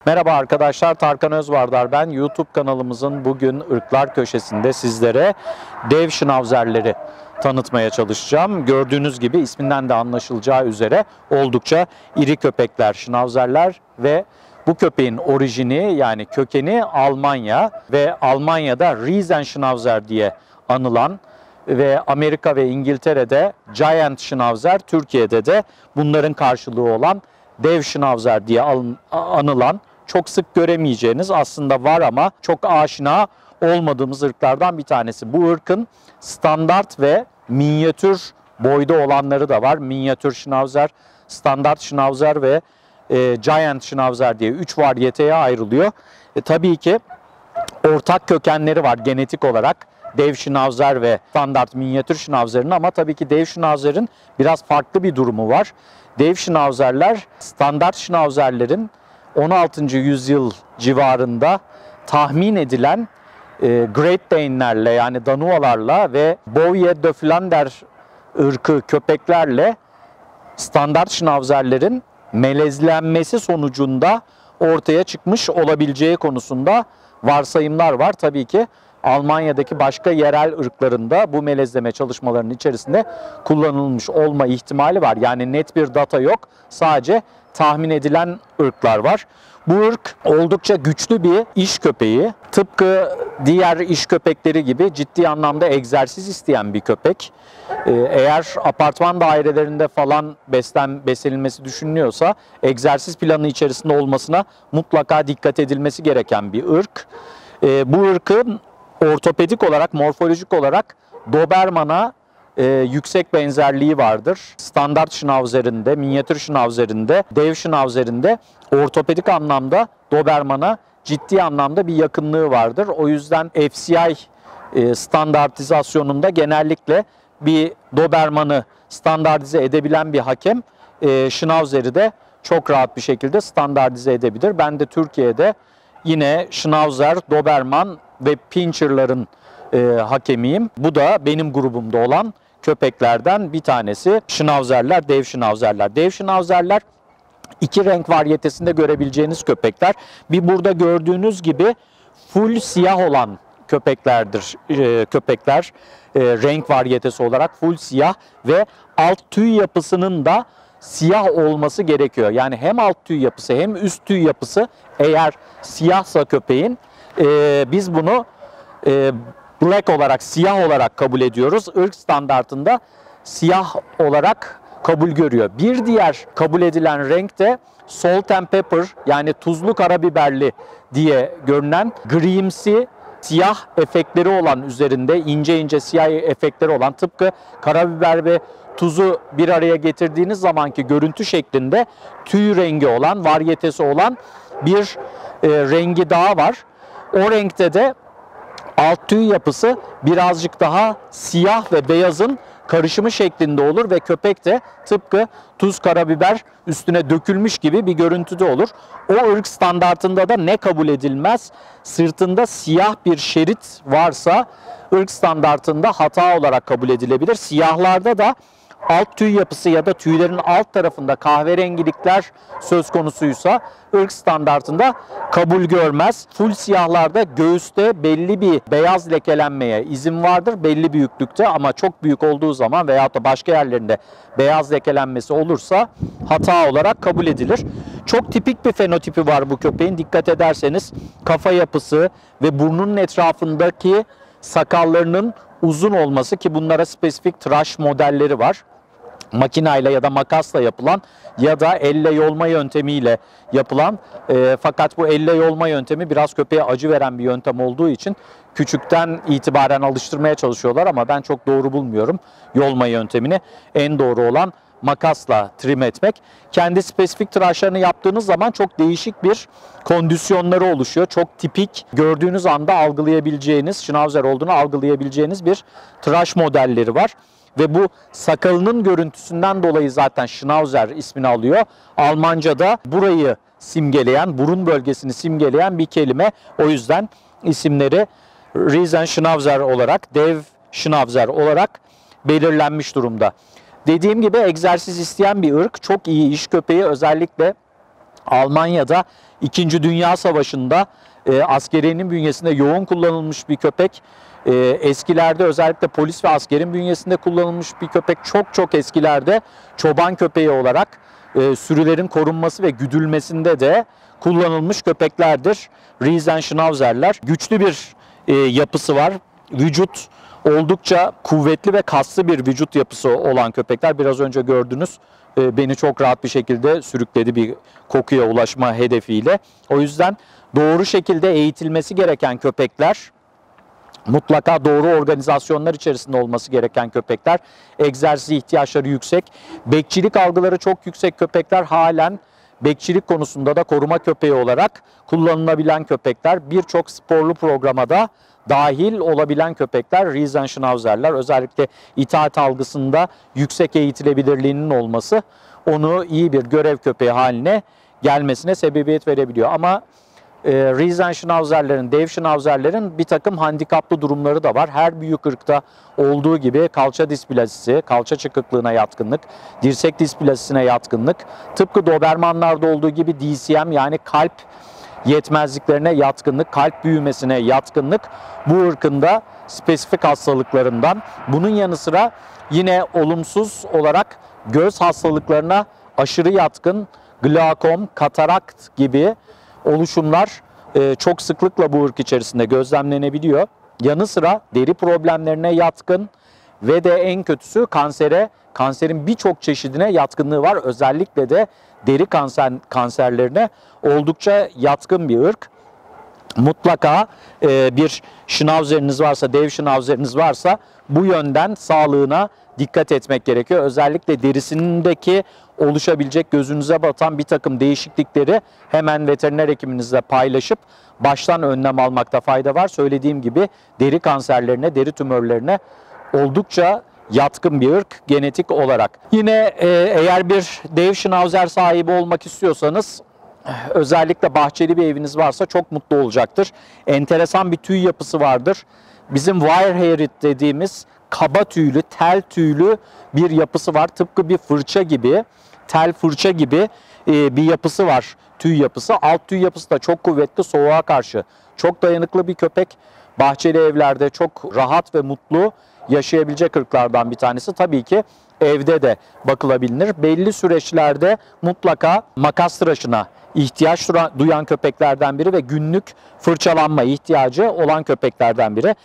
Merhaba arkadaşlar, Tarkan Özvardar ben. YouTube kanalımızın bugün ırklar köşesinde sizlere dev şınauzerleri tanıtmaya çalışacağım. Gördüğünüz gibi isminden de anlaşılacağı üzere oldukça iri köpekler, şınauzerler ve bu köpeğin orijini yani kökeni Almanya ve Almanya'da Riesenschnauzer diye anılan ve Amerika ve İngiltere'de Giant Schnauzer, Türkiye'de de bunların karşılığı olan dev Schnauzer diye anılan, çok sık göremeyeceğiniz, aslında var ama çok aşina olmadığımız ırklardan bir tanesi. Bu ırkın standart ve minyatür boyda olanları da var. Minyatür Schnauzer, standart Schnauzer ve Giant Schnauzer diye 3 varyeteye ayrılıyor. Tabii ki ortak kökenleri var genetik olarak. Dev Schnauzer ve standart minyatür Schnauzer'in, ama tabii ki Dev Schnauzer'in biraz farklı bir durumu var. Dev Schnauzer'ler standart Schnauzer'lerin 16. yüzyıl civarında tahmin edilen Great Dane'lerle yani Danualarla ve Bouvier de Flanders ırkı köpeklerle standart Schnauzer'lerin melezlenmesi sonucunda ortaya çıkmış olabileceği konusunda varsayımlar var. Tabii ki Almanya'daki başka yerel ırklarında bu melezleme çalışmalarının içerisinde kullanılmış olma ihtimali var. Yani net bir data yok. Sadece tahmin edilen ırklar var. Bu ırk oldukça güçlü bir iş köpeği. Tıpkı diğer iş köpekleri gibi ciddi anlamda egzersiz isteyen bir köpek. Eğer apartman dairelerinde falan beslenilmesi düşünülüyorsa egzersiz planı içerisinde olmasına mutlaka dikkat edilmesi gereken bir ırk. Bu ırkın ortopedik olarak, morfolojik olarak Doberman'a yüksek benzerliği vardır. Standart Schnauzer'inde, minyatür Schnauzer'inde, dev Schnauzer'inde ortopedik anlamda Doberman'a ciddi anlamda bir yakınlığı vardır. O yüzden FCI standartizasyonunda genellikle bir Doberman'ı standartize edebilen bir hakem Schnauzer'i de çok rahat bir şekilde standartize edebilir. Ben de Türkiye'de yine Schnauzer, Doberman ve Pinscher'ların hakemiyim. Bu da benim grubumda olan köpeklerden bir tanesi Schnauzerler, dev Schnauzerler. Dev Schnauzerler iki renk varyetesinde görebileceğiniz köpekler. Bir burada gördüğünüz gibi full siyah olan köpeklerdir. Köpekler renk varyetesi olarak full siyah ve alt tüy yapısının da siyah olması gerekiyor. Yani hem alt tüy yapısı hem üst tüy yapısı eğer siyahsa köpeğin biz bunu black olarak, siyah olarak kabul ediyoruz. Irk standartında siyah olarak kabul görüyor. Bir diğer kabul edilen renk de salt and pepper yani tuzlu karabiberli diye görünen grimsi siyah efektleri olan, üzerinde ince ince siyah efektleri olan, tıpkı karabiber ve tuzu bir araya getirdiğiniz zamanki görüntü şeklinde tüy rengi olan, varyetesi olan bir rengi daha var. O renkte de alt tüy yapısı birazcık daha siyah ve beyazın karışımı şeklinde olur ve köpek de tıpkı tuz, karabiber üstüne dökülmüş gibi bir görüntüde olur. O ırk standartında da ne kabul edilmez? Sırtında siyah bir şerit varsa ırk standartında hata olarak kabul edilebilir. Siyahlarda da alt tüy yapısı ya da tüylerin alt tarafında kahverengilikler söz konusuysa ırk standartında kabul görmez. Full siyahlarda göğüste belli bir beyaz lekelenmeye izin vardır belli büyüklükte, ama çok büyük olduğu zaman veyahut da başka yerlerinde beyaz lekelenmesi olursa hata olarak kabul edilir. Çok tipik bir fenotipi var bu köpeğin. Dikkat ederseniz kafa yapısı ve burnunun etrafındaki sakallarının uzun olması, ki bunlara spesifik tıraş modelleri var. Makinayla ya da makasla yapılan ya da elle yolma yöntemiyle yapılan, fakat bu elle yolma yöntemi biraz köpeğe acı veren bir yöntem olduğu için küçükten itibaren alıştırmaya çalışıyorlar, ama ben çok doğru bulmuyorum yolma yöntemini. En doğru olan makasla trim etmek. Kendi spesifik tıraşlarını yaptığınız zaman çok değişik bir kondisyonları oluşuyor. Çok tipik, gördüğünüz anda algılayabileceğiniz, Schnauzer olduğunu algılayabileceğiniz bir tıraş modelleri var. Ve bu sakalının görüntüsünden dolayı zaten Schnauzer ismini alıyor. Almanca'da burayı simgeleyen, burun bölgesini simgeleyen bir kelime. O yüzden isimleri Riesenschnauzer olarak, dev Schnauzer olarak belirlenmiş durumda. Dediğim gibi egzersiz isteyen bir ırk. Çok iyi iş köpeği, özellikle Almanya'da 2. Dünya Savaşı'nda askeriyenin bünyesinde yoğun kullanılmış bir köpek. Eskilerde özellikle polis ve askerin bünyesinde kullanılmış bir köpek. Çok eskilerde çoban köpeği olarak sürülerin korunması ve güdülmesinde de kullanılmış köpeklerdir. Riesenschnauzerler. Güçlü bir yapısı var. Vücut oldukça kuvvetli ve kaslı bir vücut yapısı olan köpekler. Biraz önce gördünüz. Beni çok rahat bir şekilde sürükledi bir kokuya ulaşma hedefiyle. O yüzden doğru şekilde eğitilmesi gereken köpekler, mutlaka doğru organizasyonlar içerisinde olması gereken köpekler, egzersiz ihtiyaçları yüksek, bekçilik algıları çok yüksek köpekler, halen bekçilik konusunda da koruma köpeği olarak kullanılabilen köpekler, birçok sporlu programa da dahil olabilen köpekler Riesenschnauzerler. Özellikle itaat algısında yüksek eğitilebilirliğinin olması onu iyi bir görev köpeği haline gelmesine sebebiyet verebiliyor. Ama Riesenschnauzerlerin, Dev Schnauzerlerin bir takım handikaplı durumları da var. Her büyük ırkta olduğu gibi kalça displasisi, kalça çıkıklığına yatkınlık, dirsek displasisine yatkınlık, tıpkı Dobermanlarda olduğu gibi DCM yani kalp yetmezliklerine yatkınlık, kalp büyümesine yatkınlık bu ırkın da spesifik hastalıklarından. Bunun yanı sıra yine olumsuz olarak göz hastalıklarına aşırı yatkın glakom, katarakt gibi oluşumlar çok sıklıkla bu ırk içerisinde gözlemlenebiliyor. Yanı sıra deri problemlerine yatkın ve de en kötüsü kanserin birçok çeşidine yatkınlığı var. Özellikle de deri kanserlerine oldukça yatkın bir ırk. Mutlaka bir şnauzeriniz varsa, dev şnauzeriniz varsa bu yönden sağlığına dikkat etmek gerekiyor. Özellikle derisindeki oluşabilecek, gözünüze batan bir takım değişiklikleri hemen veteriner hekiminizle paylaşıp baştan önlem almakta fayda var. Söylediğim gibi deri kanserlerine, deri tümörlerine oldukça yatkın bir ırk genetik olarak. Yine eğer bir dev şnauzer sahibi olmak istiyorsanız, özellikle bahçeli bir eviniz varsa çok mutlu olacaktır. Enteresan bir tüy yapısı vardır. Bizim wire haired dediğimiz kaba tüylü, tel tüylü bir yapısı var. Tıpkı bir fırça gibi, tel fırça gibi bir yapısı var, tüy yapısı. Alt tüy yapısı da çok kuvvetli, soğuğa karşı çok dayanıklı bir köpek. Bahçeli evlerde çok rahat ve mutlu yaşayabilecek ırklardan bir tanesi. Tabii ki evde de bakılabilir. Belli süreçlerde mutlaka makas tıraşına ihtiyaç duyan köpeklerden biri ve günlük fırçalanma ihtiyacı olan köpeklerden biri.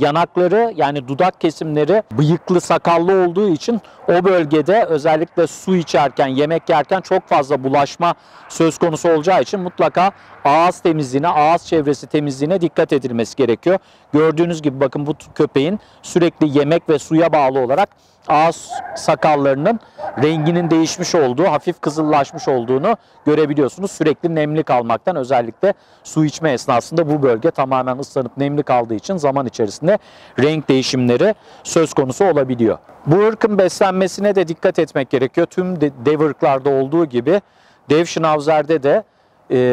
Yanakları yani dudak kesimleri bıyıklı, sakallı olduğu için o bölgede özellikle su içerken, yemek yerken çok fazla bulaşma söz konusu olacağı için mutlaka ağız temizliğine, ağız çevresi temizliğine dikkat edilmesi gerekiyor. Gördüğünüz gibi bakın bu köpeğin sürekli yemek ve suya bağlı olarak ağız sakallarının renginin değişmiş olduğu, hafif kızıllaşmış olduğunu görebiliyorsunuz. Sürekli nemli kalmaktan, özellikle su içme esnasında bu bölge tamamen ıslanıp nemli kaldığı için zaman içerisinde renk değişimleri söz konusu olabiliyor. Bu ırkın beslenmesine de dikkat etmek gerekiyor. Tüm dev ırklarda olduğu gibi dev şnauzerde de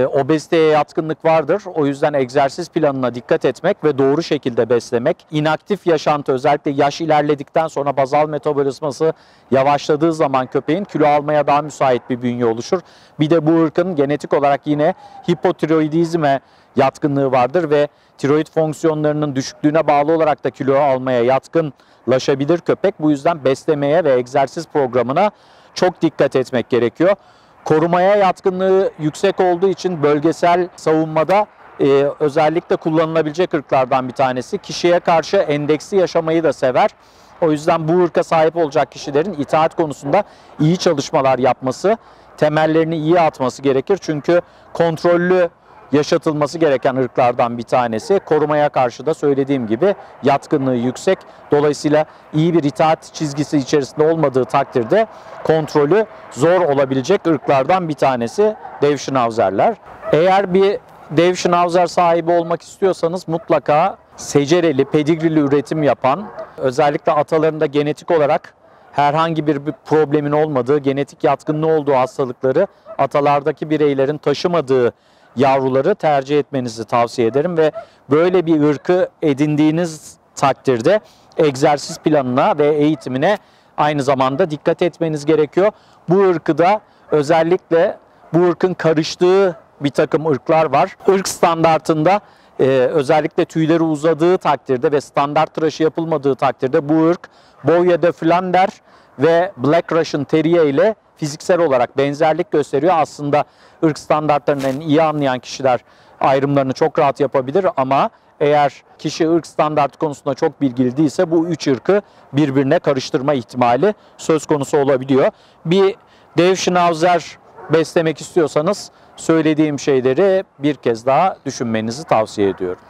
obeziteye yatkınlık vardır. O yüzden egzersiz planına dikkat etmek ve doğru şekilde beslemek. İnaktif yaşantı, özellikle yaş ilerledikten sonra bazal metabolizması yavaşladığı zaman köpeğin kilo almaya daha müsait bir bünye oluşur. Bir de bu ırkın genetik olarak yine hipotiroidizme yatkınlığı vardır ve tiroid fonksiyonlarının düşüklüğüne bağlı olarak da kilo almaya yatkınlaşabilir köpek. Bu yüzden beslemeye ve egzersiz programına çok dikkat etmek gerekiyor. Korumaya yatkınlığı yüksek olduğu için bölgesel savunmada özellikle kullanılabilecek ırklardan bir tanesi. Kişiye karşı endeksli yaşamayı da sever. O yüzden bu ırka sahip olacak kişilerin itaat konusunda iyi çalışmalar yapması, temellerini iyi atması gerekir. Çünkü kontrollü yaşatılması gereken ırklardan bir tanesi. Korumaya karşı da söylediğim gibi yatkınlığı yüksek. Dolayısıyla iyi bir itaat çizgisi içerisinde olmadığı takdirde kontrolü zor olabilecek ırklardan bir tanesi dev şnauzerler. Eğer bir dev şnauzer sahibi olmak istiyorsanız mutlaka secereli, pedigrili üretim yapan, özellikle atalarında genetik olarak herhangi bir problemin olmadığı, genetik yatkınlığı olduğu hastalıkları atalardaki bireylerin taşımadığı yavruları tercih etmenizi tavsiye ederim ve böyle bir ırkı edindiğiniz takdirde egzersiz planına ve eğitimine aynı zamanda dikkat etmeniz gerekiyor. Bu ırkı da özellikle bu ırkın karıştığı bir takım ırklar var. Irk standartında özellikle tüyleri uzadığı takdirde ve standart tıraşı yapılmadığı takdirde bu ırk Boya de Flander ve Black Russian Terrier ile fiziksel olarak benzerlik gösteriyor. Aslında ırk standartlarını iyi anlayan kişiler ayrımlarını çok rahat yapabilir ama eğer kişi ırk standartı konusunda çok bilgili değilse bu üç ırkı birbirine karıştırma ihtimali söz konusu olabiliyor. Bir dev Schnauzer beslemek istiyorsanız söylediğim şeyleri bir kez daha düşünmenizi tavsiye ediyorum.